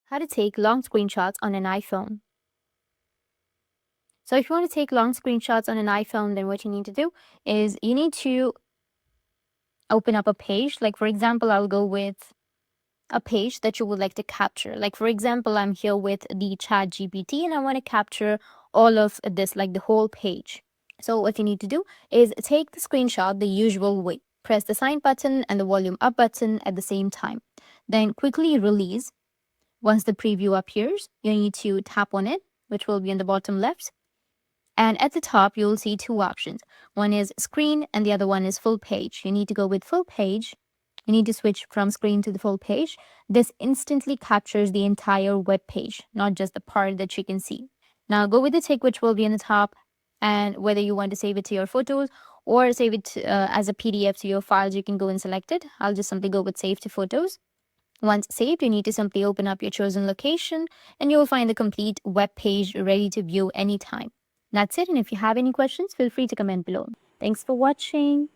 How to take long screenshots on an iPhone. So if you want to take long screenshots on an iPhone, then what you need to do is you need to open up a page. Like, for example, I'll go with a page that you would like to capture. Like, for example, I'm here with the Chat GPT and I want to capture all of this, like the whole page. So what you need to do is take the screenshot the usual way. Press the sign button and the volume up button at the same time. Then quickly release. Once the preview appears, you need to tap on it, which will be in the bottom left. And at the top, you'll see two options. One is screen and the other one is full page. You need to go with full page. You need to switch from screen to the full page. This instantly captures the entire web page, not just the part that you can see. Now go with the tick, which will be in the top, and whether you want to save it to your photos or save it as a PDF to your files, you can go and select it. I'll just simply go with save to photos. Once saved, you need to simply open up your chosen location and you will find the complete web page ready to view anytime. That's it. And if you have any questions, feel free to comment below. Thanks for watching.